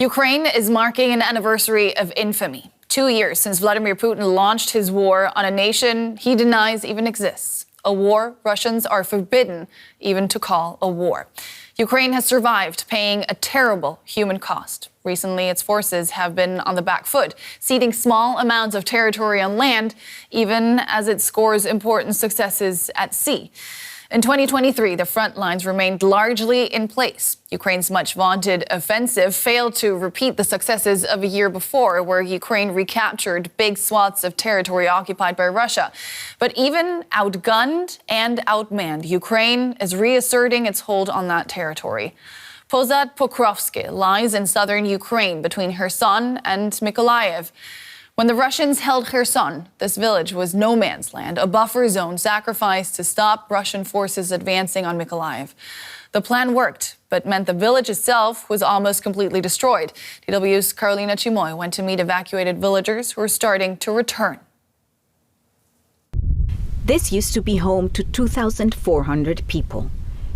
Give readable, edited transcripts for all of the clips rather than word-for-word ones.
Ukraine is marking an anniversary of infamy. 2 years since Vladimir Putin launched his war on a nation he denies even exists. A war Russians are forbidden even to call a war. Ukraine has survived, paying a terrible human cost. Recently, its forces have been on the back foot, ceding small amounts of territory on land, even as it scores important successes at sea. In 2023, the front lines remained largely in place. Ukraine's much vaunted offensive failed to repeat the successes of a year before, where Ukraine recaptured big swaths of territory occupied by Russia. But even outgunned and outmanned, Ukraine is reasserting its hold on that territory. Pokrovsky lies in southern Ukraine between Kherson and Mykolaiv. When the Russians held Kherson, this village was no man's land, a buffer zone sacrificed to stop Russian forces advancing on Mykolaiv. The plan worked, but meant the village itself was almost completely destroyed. DW's Karolina Chimoy went to meet evacuated villagers who are starting to return. This used to be home to 2,400 people.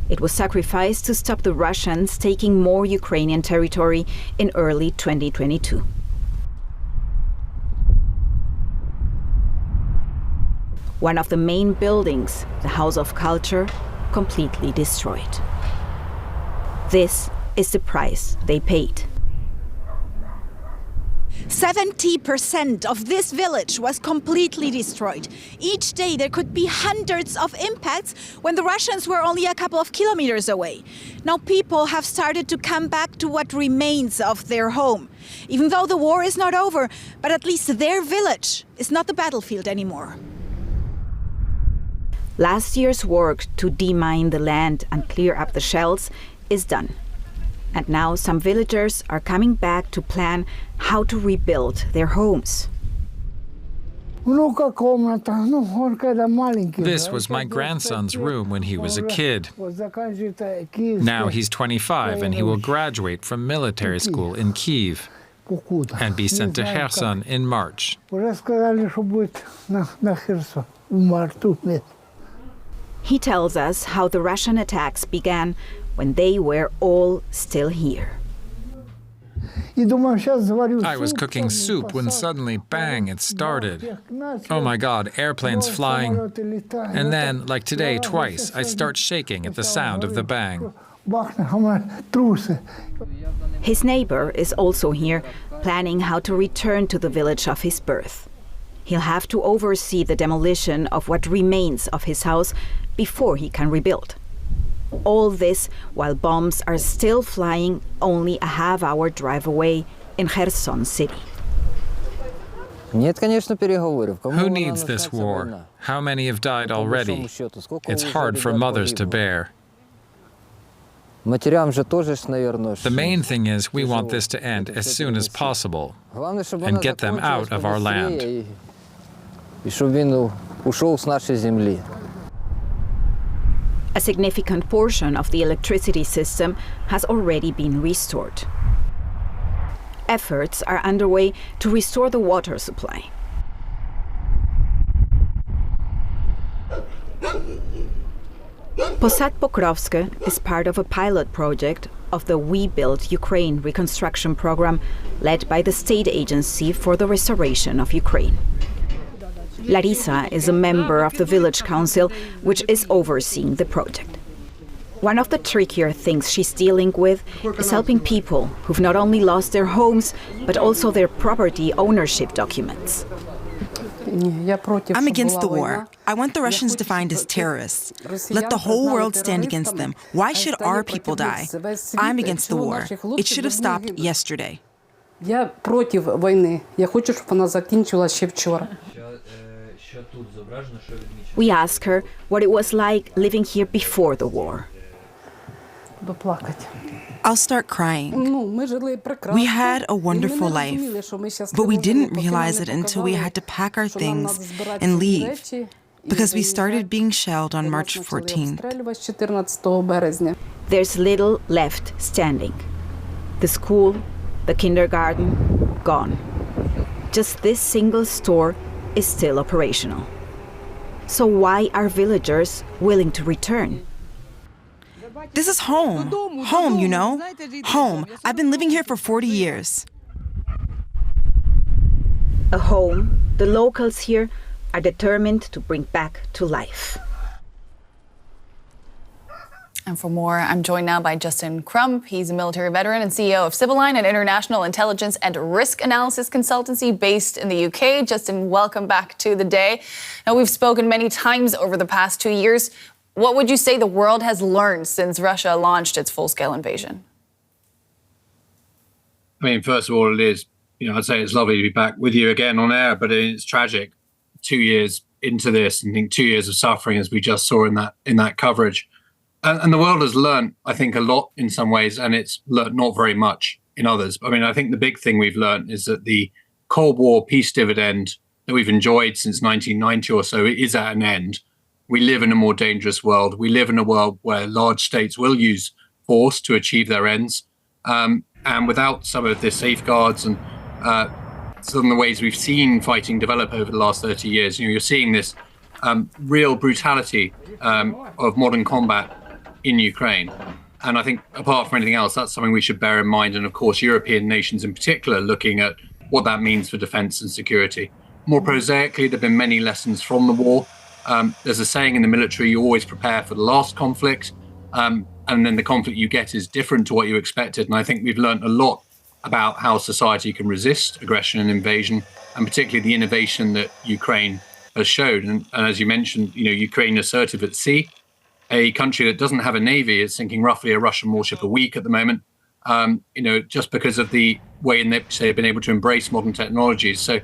It was sacrificed to stop the Russians taking more Ukrainian territory in early 2022. One of the main buildings, the House of Culture, completely destroyed. This is the price they paid. 70% of this village was completely destroyed. Each day there could be hundreds of impacts when the Russians were only a couple of kilometers away. Now people have started to come back to what remains of their home. Even though the war is not over, but at least their village is not the battlefield anymore. Last year's work to demine the land and clear up the shells is done. And now some villagers are coming back to plan how to rebuild their homes. This was my grandson's room when he was a kid. Now he's 25 and he will graduate from military school in Kyiv and be sent to Kherson in March. He tells us how the Russian attacks began when they were all still here. I was cooking soup when suddenly, bang, it started. Oh my God, airplanes flying. And then, like today, twice, I start shaking at the sound of the bang. His neighbor is also here, planning how to return to the village of his birth. He'll have to oversee the demolition of what remains of his house before he can rebuild. All this while bombs are still flying only a half-hour drive away in Kherson city. Who needs this war? How many have died already? It's hard for mothers to bear. The main thing is we want this to end as soon as possible and get them out of our land. A significant portion of the electricity system has already been restored. Efforts are underway to restore the water supply. Pokrovsky is part of a pilot project of the We Build Ukraine reconstruction program led by the State Agency for the Restoration of Ukraine. Larisa is a member of the village council, which is overseeing the project. One of the trickier things she's dealing with is helping people who've not only lost their homes, but also their property ownership documents. I'm against the war. I want the Russians defined as terrorists. Let the whole world stand against them. Why should our people die? I'm against the war. It should have stopped yesterday. We ask her what it was like living here before the war. I'll start crying. We had a wonderful life, but we didn't realize it until we had to pack our things and leave, because we started being shelled on March 14th. There's little left standing. The school, the kindergarten, gone. Just this single store is still operational. So why are villagers willing to return? This is home. Home, you know? Home. I've been living here for 40 years. A home the locals here are determined to bring back to life. And for more, I'm joined now by Justin Crump. He's a military veteran and CEO of Civilline, an international intelligence and risk analysis consultancy based in the UK. Justin, welcome back to The Day. Now, we've spoken many times over the past 2 years. What would you say the world has learned since Russia launched its full-scale invasion? I mean, first of all, it is, I'd say it's lovely to be back with you again on air, but it's tragic. 2 years into this, and I think 2 years of suffering, as we just saw in that coverage. And the world has learned, I think, a lot in some ways, and it's learned not very much in others. I mean, I think the big thing we've learned is that the Cold War peace dividend that we've enjoyed since 1990 or so is at an end. We live in a more dangerous world. We live in a world where large states will use force to achieve their ends. And without some of the safeguards and some of the ways we've seen fighting develop over the last 30 years, you're seeing this real brutality of modern combat in Ukraine. And I think apart from anything else, that's something we should bear in mind. And of course, European nations in particular, looking at what that means for defense and security. More prosaically, there have been many lessons from the war. There's a saying in the military, you always prepare for the last conflict. And then the conflict you get is different to what you expected. And I think we've learned a lot about how society can resist aggression and invasion, and particularly the innovation that Ukraine has showed. And as you mentioned, Ukraine assertive at sea. A country that doesn't have a navy is sinking roughly a Russian warship a week at the moment, just because of the way in which they've been able to embrace modern technologies. So,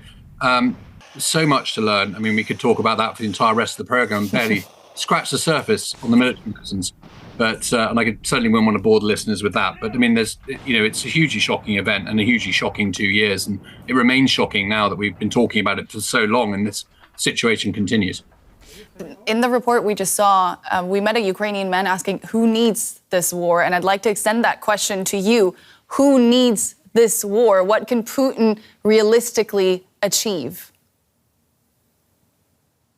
so much to learn. I mean, we could talk about that for the entire rest of the program, barely scratch the surface on the military lessons. But, and I certainly wouldn't want to bore the listeners with that. But I mean, it's a hugely shocking event and a hugely shocking 2 years. And it remains shocking now that we've been talking about it for so long and this situation continues. In the report we just saw, we met a Ukrainian man asking who needs this war. And I'd like to extend that question to you. Who needs this war? What can Putin realistically achieve?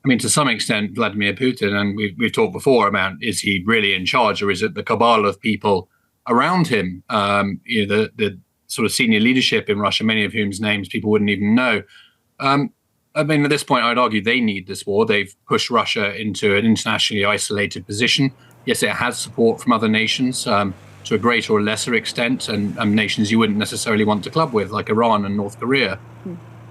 I mean, to some extent, Vladimir Putin, and we've talked before about, is he really in charge, or is it the cabal of people around him? The sort of senior leadership in Russia, many of whose names people wouldn't even know. I mean, at this point, I'd argue they need this war. They've pushed Russia into an internationally isolated position. Yes, it has support from other nations to a greater or lesser extent, and nations you wouldn't necessarily want to club with, like Iran and North Korea.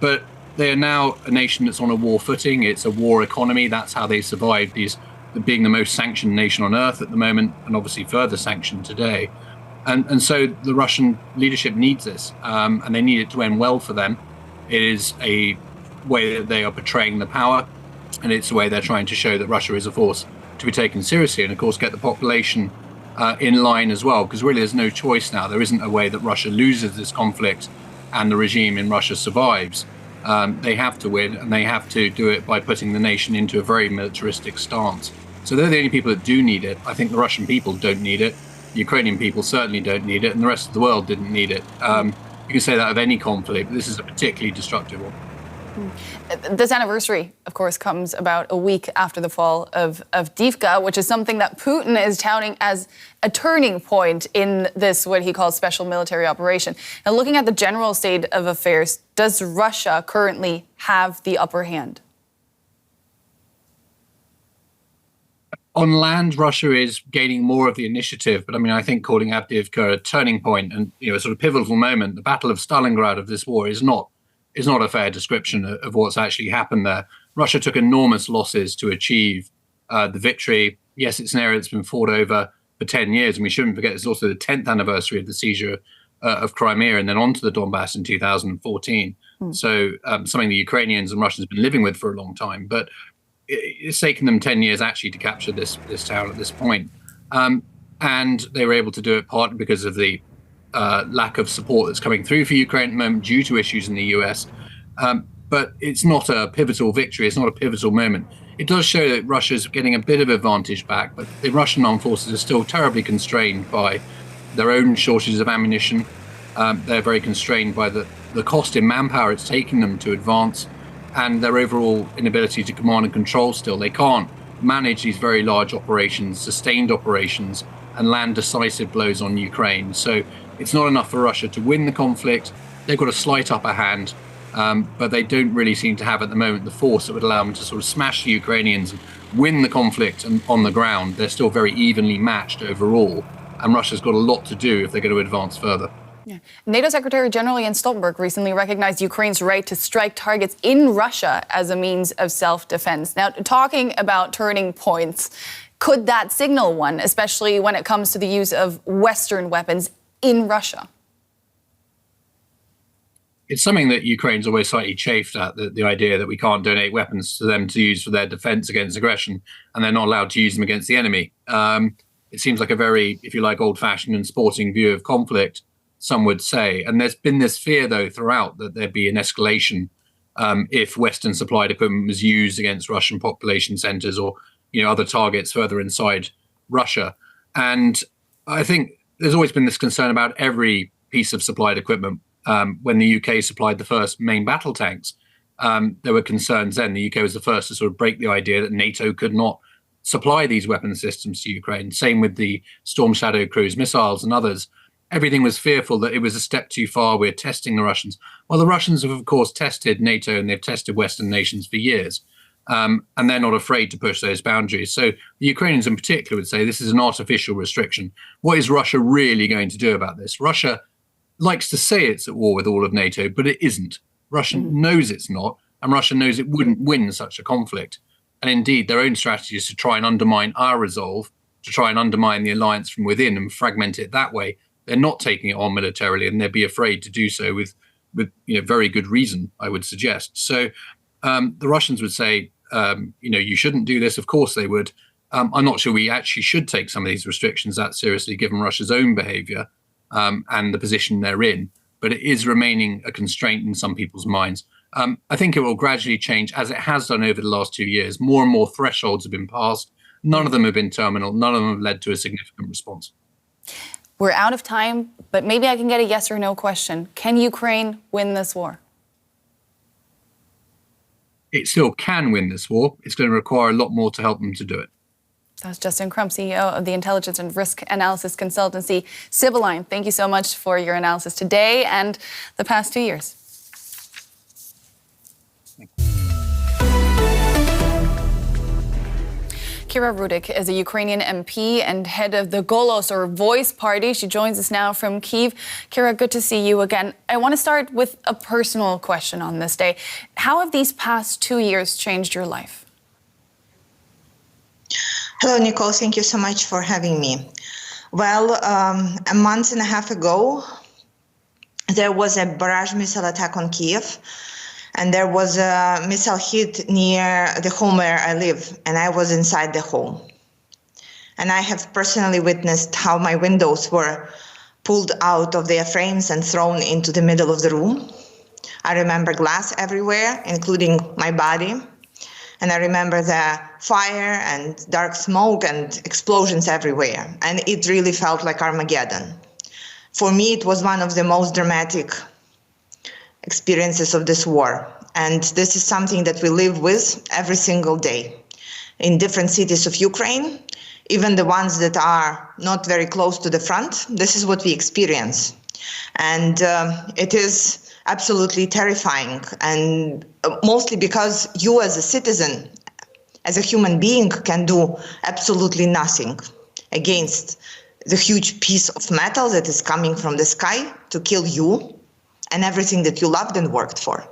But they are now a nation that's on a war footing. It's a war economy. That's how they survive, being the most sanctioned nation on earth at the moment, and obviously further sanctioned today. And so the Russian leadership needs this, and they need it to end well for them. It is a way that they are portraying the power, and it's a way they're trying to show that Russia is a force to be taken seriously, and of course get the population in line as well, because really there's no choice now. There isn't a way that Russia loses this conflict and the regime in Russia survives. They have to win, and they have to do it by putting the nation into a very militaristic stance. So they're the only people that do need it. I think the Russian people don't need it. The Ukrainian people certainly don't need it, and the rest of the world didn't need it. You can say that of any conflict, but this is a particularly destructive one. This anniversary, of course, comes about a week after the fall of Avdiivka, which is something that Putin is touting as a turning point in this, what he calls special military operation. Now, looking at the general state of affairs, does Russia currently have the upper hand? On land, Russia is gaining more of the initiative, but I mean, I think calling Avdiivka a turning point and a sort of pivotal moment, the Battle of Stalingrad of this war is not a fair description of what's actually happened there. Russia took enormous losses to achieve the victory. Yes, it's an area that's been fought over for 10 years, and we shouldn't forget it's also the 10th anniversary of the seizure of Crimea and then onto the Donbass in 2014. So something the Ukrainians and Russians have been living with for a long time. But it's taken them 10 years actually to capture this town at this point. And they were able to do it partly because of the lack of support that's coming through for Ukraine at the moment due to issues in the US. But it's not a pivotal victory. It's not a pivotal moment. It does show that Russia's getting a bit of advantage back, but the Russian armed forces are still terribly constrained by their own shortages of ammunition. They're very constrained by the cost in manpower it's taking them to advance and their overall inability to command and control still. They can't manage these very large operations, sustained operations, and land decisive blows on Ukraine. So it's not enough for Russia to win the conflict. They've got a slight upper hand, but they don't really seem to have at the moment the force that would allow them to sort of smash the Ukrainians and win the conflict on the ground. They're still very evenly matched overall, and Russia's got a lot to do if they're going to advance further. Yeah. NATO Secretary General Jens Stoltenberg recently recognized Ukraine's right to strike targets in Russia as a means of self-defense. Now, talking about turning points, could that signal one, especially when it comes to the use of Western weapons in Russia? It's something that Ukraine's always slightly chafed at, the idea that we can't donate weapons to them to use for their defense against aggression, and they're not allowed to use them against the enemy. It seems like a very, if you like, old-fashioned and sporting view of conflict, some would say. And there's been this fear, though, throughout that there'd be an escalation if Western-supplied equipment was used against Russian population centers or, other targets further inside Russia. And I think there's always been this concern about every piece of supplied equipment. When the UK supplied the first main battle tanks, there were concerns then. The UK was the first to sort of break the idea that NATO could not supply these weapon systems to Ukraine. Same with the Storm Shadow cruise missiles and others. Everything was fearful that it was a step too far. We're testing the Russians. Well, the Russians have, of course, tested NATO and they've tested Western nations for years. And they're not afraid to push those boundaries. So the Ukrainians in particular would say this is an artificial restriction. What is Russia really going to do about this? Russia likes to say it's at war with all of NATO, but it isn't. Russia knows it's not, and Russia knows it wouldn't win such a conflict. And indeed, their own strategy is to try and undermine our resolve, to try and undermine the alliance from within and fragment it that way. They're not taking it on militarily, and they'd be afraid to do so with very good reason, I would suggest. So the Russians would say, you shouldn't do this. Of course they would. I'm not sure we actually should take some of these restrictions that seriously, given Russia's own behavior and the position they're in. But it is remaining a constraint in some people's minds. I think it will gradually change, as it has done over the last 2 years. More and more thresholds have been passed. None of them have been terminal. None of them have led to a significant response. We're out of time, but maybe I can get a yes or no question. Can Ukraine win this war? It still can win this war. It's going to require a lot more to help them to do it. That's Justin Crump, CEO of the intelligence and risk analysis consultancy Sibylline. Thank you so much for your analysis today and the past 2 years. Kira Rudik is a Ukrainian MP and head of the Holos, or Voice Party. She joins us now from Kyiv. Kira, good to see you again. I want to start with a personal question on this day. How have these past 2 years changed your life? Hello, Nicole. Thank you so much for having me. Well, a month and a half ago, there was a barrage missile attack on Kyiv. And there was a missile hit near the home where I live, and I was inside the home. And I have personally witnessed how my windows were pulled out of their frames and thrown into the middle of the room. I remember glass everywhere, including my body. And I remember the fire and dark smoke and explosions everywhere. And it really felt like Armageddon. For me, it was one of the most dramatic experiences of this war. And this is something that we live with every single day in different cities of Ukraine, even the ones that are not very close to the front. This is what we experience. And it is absolutely terrifying. And mostly because you as a citizen, as a human being, can do absolutely nothing against the huge piece of metal that is coming from the sky to kill you and everything that you loved and worked for.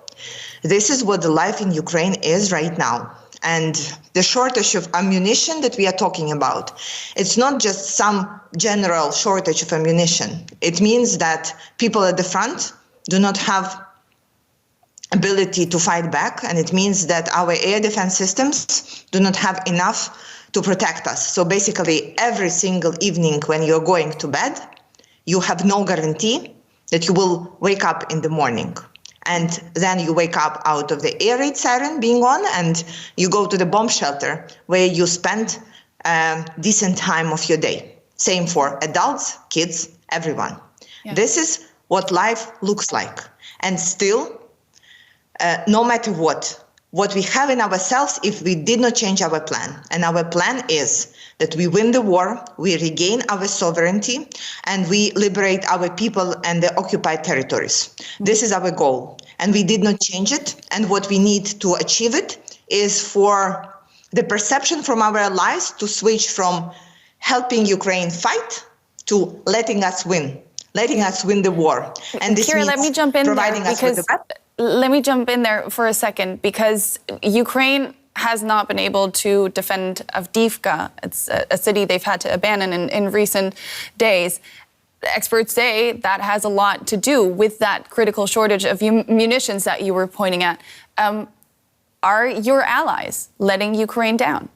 This is what the life in Ukraine is right now. And the shortage of ammunition that we are talking about, it's not just some general shortage of ammunition. It means that people at the front do not have ability to fight back, and it means that our air defense systems do not have enough to protect us. So basically, every single evening when you're going to bed, you have no guarantee that you will wake up in the morning. And then you wake up out of the air raid siren being on, and you go to the bomb shelter where you spend a decent time of your day. Same for adults, kids, everyone. Yeah. This is what life looks like. And still, no matter what, what we have in ourselves if we did not change our plan. And our plan is that we win the war, we regain our sovereignty, and we liberate our people and the occupied territories. This is our goal. And we did not change it. And what we need to achieve it is for the perception from our allies to switch from helping Ukraine fight to letting us win the war. And this Kira, means let me jump in providing there us with because the weapons. let me jump in there for a second because Ukraine has not been able to defend Avdiivka. It's a city they've had to abandon in recent days. Experts say that has a lot to do with that critical shortage of munitions that you were pointing at. Are your allies letting Ukraine down?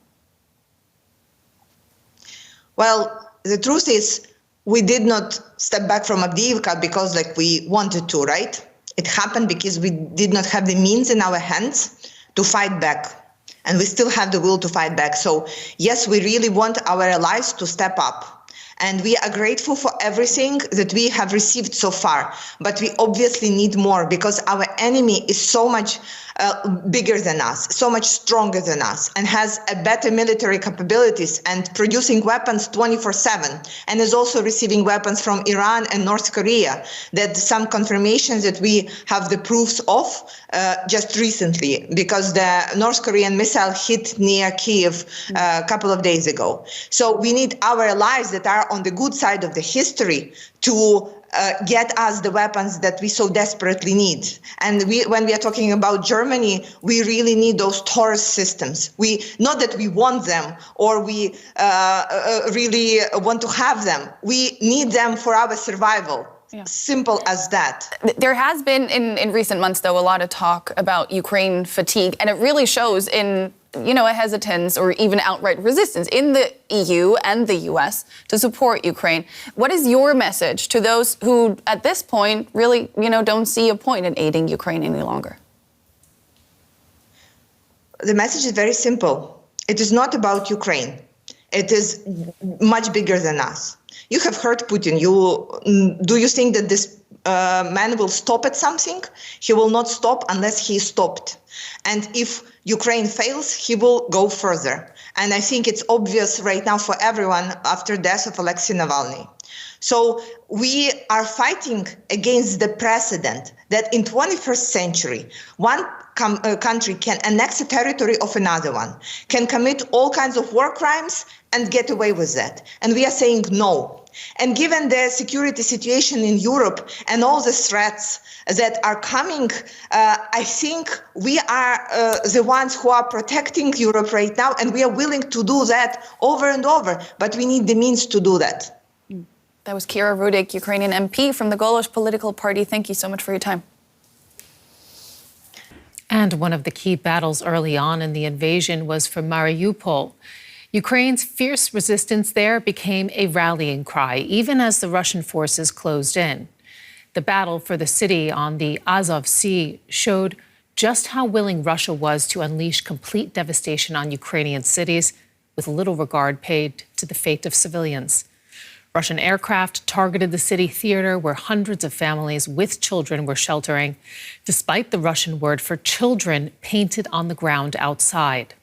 Well, the truth is we did not step back from Avdiivka because we wanted to, right? It happened because we did not have the means in our hands to fight back. And we still have the will to fight back. So yes, we really want our allies to step up. And we are grateful for everything that we have received so far. But we obviously need more because our enemy is so much bigger than us, so much stronger than us, and has a better military capabilities and producing weapons 24/7, and is also receiving weapons from Iran and North Korea. That some confirmations that we have the proofs of just recently, because the North Korean missile hit near Kyiv a couple of days ago. So we need our allies that are on the good side of the history to get us the weapons that we so desperately need. And when we are talking about Germany, we really need those Taurus systems. Not that we want them or we really want to have them. We need them for our survival. Yeah. Simple as that. There has been in recent months, though, a lot of talk about Ukraine fatigue, and it really shows in a hesitance or even outright resistance in the EU and the US to support Ukraine. What is your message to those who, at this point, really, don't see a point in aiding Ukraine any longer? The message is very simple. It is not about Ukraine. It is much bigger than us. You have heard Putin. Do you think that this man will stop at something? He will not stop unless he is stopped. And if Ukraine fails, he will go further. And I think it's obvious right now for everyone after the death of Alexei Navalny. So we are fighting against the precedent that in 21st century, one country can annex a territory of another one, can commit all kinds of war crimes and get away with that. And we are saying no. And given the security situation in Europe and all the threats that are coming, I think we are the ones who are protecting Europe right now, and we are willing to do that over and over, but we need the means to do that. That was Kira Rudik, Ukrainian MP from the Holos political party. Thank you so much for your time. And one of the key battles early on in the invasion was for Mariupol. Ukraine's fierce resistance there became a rallying cry, even as the Russian forces closed in. The battle for the city on the Azov Sea showed just how willing Russia was to unleash complete devastation on Ukrainian cities with little regard paid to the fate of civilians. Russian aircraft targeted the city theater where hundreds of families with children were sheltering, despite the Russian word for children painted on the ground outside.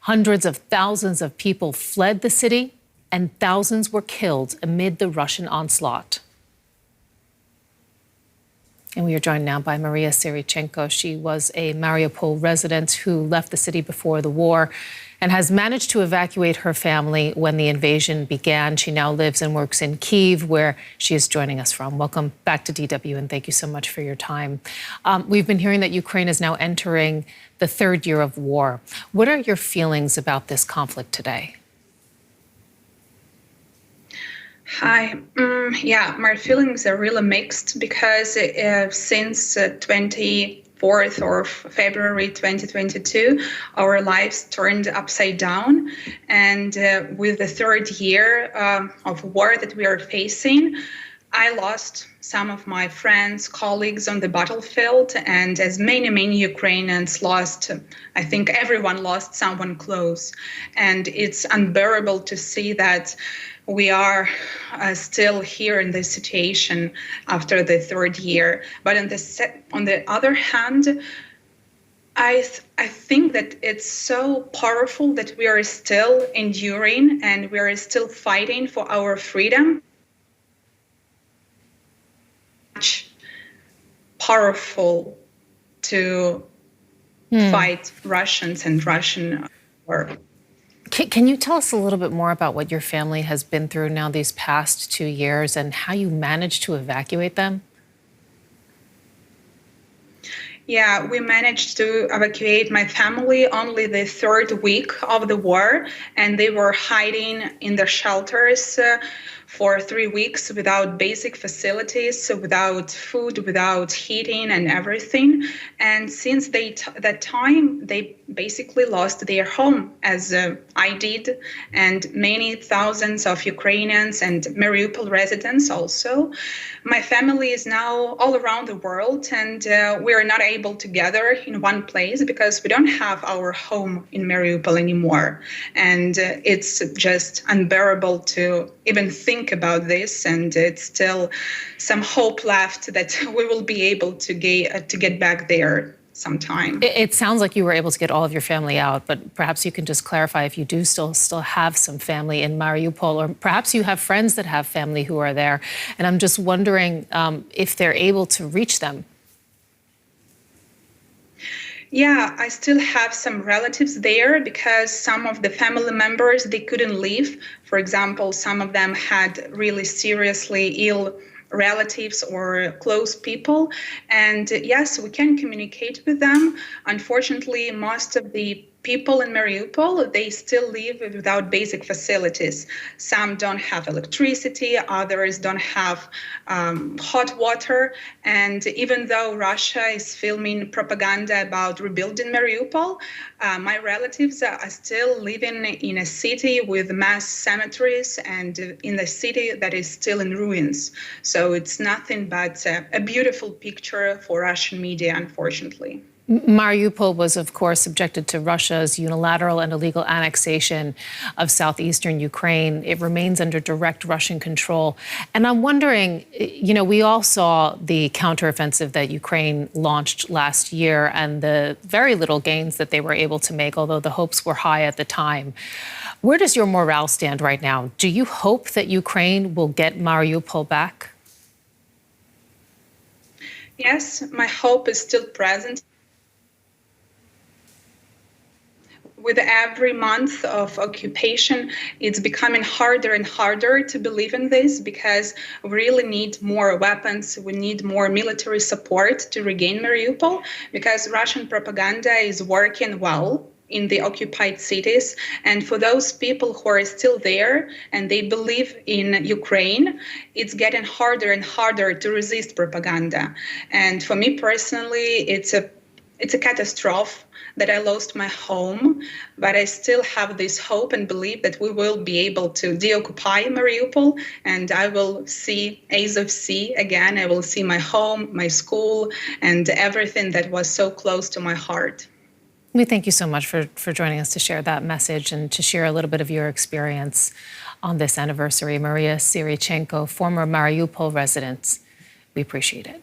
Hundreds of thousands of people fled the city, and thousands were killed amid the Russian onslaught. And we are joined now by Mariia Sirychenko. She was a Mariupol resident who left the city before the war and has managed to evacuate her family when the invasion began. She now lives and works in Kyiv, where she is joining us from. Welcome back to DW, and thank you so much for your time. We've been hearing that Ukraine is now entering the third year of war. What are your feelings about this conflict today? Hi. My feelings are really mixed because since 24th of February 2022, our lives turned upside down. And with the third year of war that we are facing, I lost some of my friends, colleagues on the battlefield, and as many Ukrainians lost, I think everyone lost someone close. And it's unbearable to see that we are still here in this situation after the third year. But on the other hand, I think that it's so powerful that we are still enduring and we are still fighting for our freedom. Much powerful to fight Russians and Russian war. Can you tell us a little bit more about what your family has been through now these past 2 years and how you managed to evacuate them? Yeah, we managed to evacuate my family only the third week of the war, and they were hiding in their shelters for 3 weeks without basic facilities, without food, without heating and everything. And since that time, they basically lost their home, as I did, and many thousands of Ukrainians and Mariupol residents also. My family is now all around the world, and we are not able to gather in one place because we don't have our home in Mariupol anymore. And it's just unbearable to even think about this, and it's still some hope left that we will be able to get back there sometime. It sounds like you were able to get all of your family out, but perhaps you can just clarify if you do still have some family in Mariupol, or perhaps you have friends that have family who are there. And I'm just wondering if they're able to reach them. Yeah, I still have some relatives there because some of the family members, they couldn't leave. For example, some of them had really seriously ill relatives or close people. And yes, we can communicate with them. Unfortunately, most of the people in Mariupol, they still live without basic facilities. Some don't have electricity, others don't have hot water. And even though Russia is filming propaganda about rebuilding Mariupol, my relatives are still living in a city with mass cemeteries and in a city that is still in ruins. So it's nothing but a beautiful picture for Russian media, unfortunately. Mariupol was, of course, subjected to Russia's unilateral and illegal annexation of southeastern Ukraine. It remains under direct Russian control. And I'm wondering, we all saw the counteroffensive that Ukraine launched last year and the very little gains that they were able to make, although the hopes were high at the time. Where does your morale stand right now? Do you hope that Ukraine will get Mariupol back? Yes, my hope is still present. With every month of occupation, it's becoming harder and harder to believe in this because we really need more weapons. We need more military support to regain Mariupol because Russian propaganda is working well in the occupied cities. And for those people who are still there and they believe in Ukraine, it's getting harder and harder to resist propaganda. And for me personally, it's a catastrophe that I lost my home, but I still have this hope and belief that we will be able to deoccupy Mariupol, and I will see Azov Sea again. I will see my home, my school, and everything that was so close to my heart. We thank you so much for joining us to share that message and to share a little bit of your experience on this anniversary. Mariia Sirychenko, former Mariupol resident. We appreciate it.